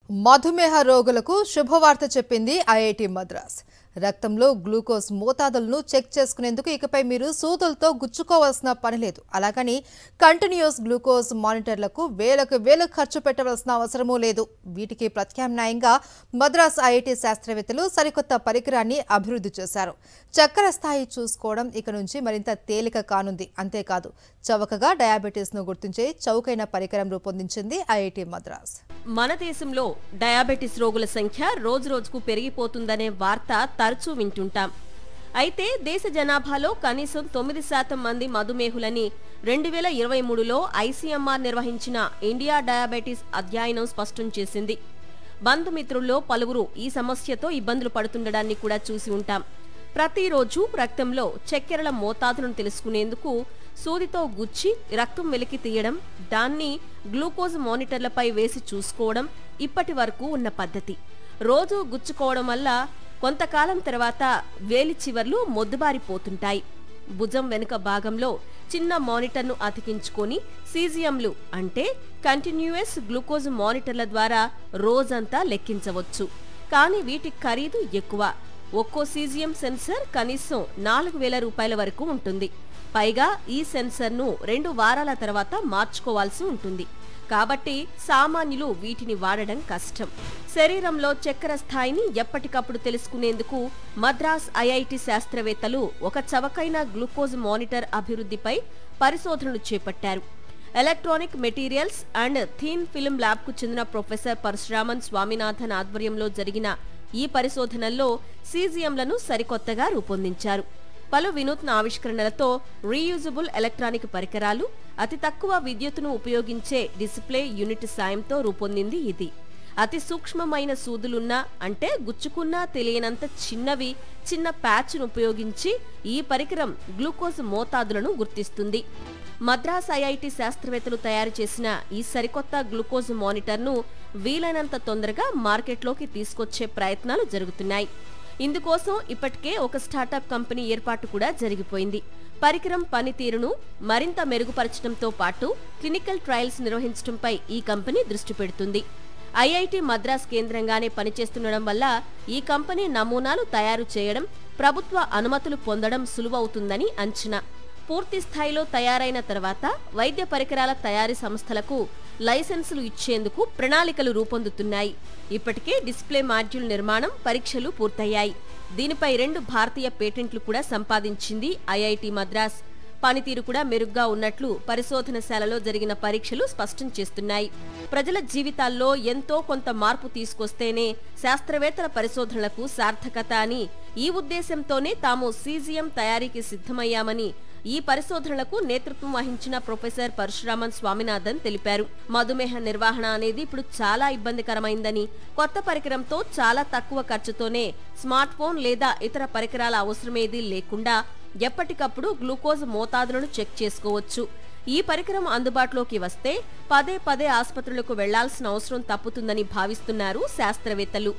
మధుమేహ రోగులకు శుభవార్త చెప్పింది ఐఐటి మద్రాస్. రక్తంలో గ్లూకోజ్ మోతాదులను చెక్ చేసుకునేందుకు ఇకపై మీరు సూదులతో గుచ్చుకోవాల్సిన పని లేదు. అలాగని కంటిన్యూస్ గ్లూకోజ్ మానిటర్లకు వేలకు ఖర్చు పెట్టవలసిన అవసరమూ లేదు. వీటికి ప్రత్యామ్నాయంగా మద్రాస్ ఐఐటి శాస్త్రవేత్తలు సరికొత్త పరికరాన్ని అభివృద్ధి చేశారు. చక్కెర స్థాయి చూసుకోవడం ఇక నుంచి మరింత తేలిక కానుంది. అంతేకాదు, చవకగా డయాబెటీస్ను గుర్తించే చౌకైన పరికరం రూపొందించింది ఐఐటి మద్రాస్. మన దేశంలో డయాబెటిస్ రోగుల సంఖ్య రోజురోజుకు పెరిగిపోతుందనే వార్త తరచూ వింటుంటాం. అయితే దేశ జనాభాలో కనీసం 9% మంది మధుమేహులని 2023లో ఐసీఎంఆర్ నిర్వహించిన ఇండియా డయాబెటిస్ అధ్యయనం స్పష్టం చేసింది. బంధుమిత్రుల్లో పలువురు ఈ సమస్యతో ఇబ్బందులు పడుతుండడాన్ని కూడా చూసి ఉంటాం. ప్రతిరోజు రక్తంలో చక్కెరల మోతాదులను తెలుసుకునేందుకు సూదితో గుచ్చి రక్తం వెలికి తీయడం, దాన్ని గ్లూకోజ్ మానిటర్లపై వేసి చూసుకోవడం ఇప్పటి వరకు ఉన్న పద్ధతి. రోజు గుచ్చుకోవడం వల్ల కొంతకాలం తర్వాత వేలి చివర్లు మొద్దుబారిపోతుంటాయి. భుజం వెనుక భాగంలో చిన్న మానిటర్ను అతికించుకొని సీజియంలు అంటే కంటిన్యూయస్ గ్లూకోజ్ మానిటర్ల ద్వారా రోజంతా లెక్కించవచ్చు. కానీ వీటి ఖరీదు ఎక్కువ. ఒక్కో సీజియం సెన్సర్ కనీసం 4,000 రూపాయల వరకు ఉంటుంది. పైగా ఈ సెన్సర్ను 2 వారాల తర్వాత మార్చుకోవాల్సి ఉంటుంది. కాబట్టి సామాన్యులు వీటిని వాడడం కష్టం. శరీరంలో చక్కెర స్థాయిని ఎప్పటికప్పుడు తెలుసుకునేందుకు మద్రాస్ ఐఐటి శాస్త్రవేత్తలు ఒక చవకైన గ్లూకోజ్ మానిటర్ అభివృద్ధిపై పరిశోధనలు చేపట్టారు. Electronic materials and thin film ల్యాబ్కు చెందిన ప్రొఫెసర్ పరశురామన్ స్వామినాథన్ ఆధ్వర్యంలో జరిగిన ఈ పరిశోధనల్లో సీజియంలను సరికొత్తగా రూపొందించారు. పలు వినూత్న ఆవిష్కరణలతో రీయూజబుల్ ఎలక్ట్రానిక్ పరికరాలు, అతి తక్కువ విద్యుత్తును ఉపయోగించే డిస్ప్లే యూనిట్ సాయంతో రూపొందింది ఇది. అతి సూక్ష్మమైన సూదులున్న అంటే గుచ్చుకున్నా తెలియనంత చిన్న ప్యాచ్ను ఉపయోగించి ఈ పరికరం గ్లూకోజ్ మోతాదులను గుర్తిస్తుంది. మద్రాస్ ఐఐటి శాస్త్రవేత్తలు తయారు చేసిన ఈ సరికొత్త గ్లూకోజ్ మానిటర్ను వీలైనంత తొందరగా మార్కెట్లోకి తీసుకొచ్చే ప్రయత్నాలు జరుగుతున్నాయి. ఇందుకోసం ఇప్పటికే ఒక స్టార్టప్ కంపెనీ ఏర్పాటు కూడా జరిగిపోయింది. పరికరం పనితీరును మరింత మెరుగుపరచడంతో పాటు క్లినికల్ ట్రయల్స్ నిర్వహించడంపై ఈ కంపెనీ దృష్టి పెడుతుంది. ఐఐటి మద్రాస్ కేంద్రంగానే పనిచేస్తుండడం వల్ల ఈ కంపెనీ నమూనాలు తయారు చేయడం, ప్రభుత్వ అనుమతులు పొందడం సులువవుతుందని అంచనా. పూర్తి స్థాయిలో తయారైన తర్వాత వైద్య పరికరాల తయారీ సంస్థలకు లైసెన్సులు ఇచ్చేందుకు ప్రణాళికలు రూపొందుతున్నాయి. ఇప్పటికే డిస్ప్లే మాడ్యూల్ నిర్మాణం, పరీక్షలు పూర్తయ్యాయి. దీనిపై 2 భారతీయ పేటెంట్లు కూడా సంపాదించింది ఐఐటి మద్రాస్. పనితీరు కూడా మెరుగ్గా ఉన్నట్లు పరిశోధనశాలలో జరిగిన పరీక్షలు స్పష్టం చేస్తున్నాయి. ప్రజల జీవితాల్లో ఎంతో కొంత మార్పు తీసుకొస్తేనే శాస్త్రవేత్తల పరిశోధనలకు సార్థకత అని, ఈ ఉద్దేశంతోనే తాము సీజియం తయారీకి సిద్ధమయ్యామని ఈ పరిశోధనలకు నేతృత్వం వహించిన ప్రొఫెసర్ పరశురామన్ స్వామినాథన్ తెలిపారు. మధుమేహ నిర్వహణ అనేది ఇప్పుడు చాలా ఇబ్బందికరమైందని, కొత్త పరికరంతో చాలా తక్కువ ఖర్చుతోనే స్మార్ట్ ఫోన్ లేదా ఇతర పరికరాల అవసరమేదీ లేకుండా ఎప్పటికప్పుడు గ్లూకోజ్ మోతాదులను చెక్ చేసుకోవచ్చు. ఈ పరికరం అందుబాటులోకి వస్తే పదే ఆసుపత్రులకు వెళ్లాల్సిన అవసరం తప్పుతుందని భావిస్తున్నారు శాస్త్రవేత్తలు.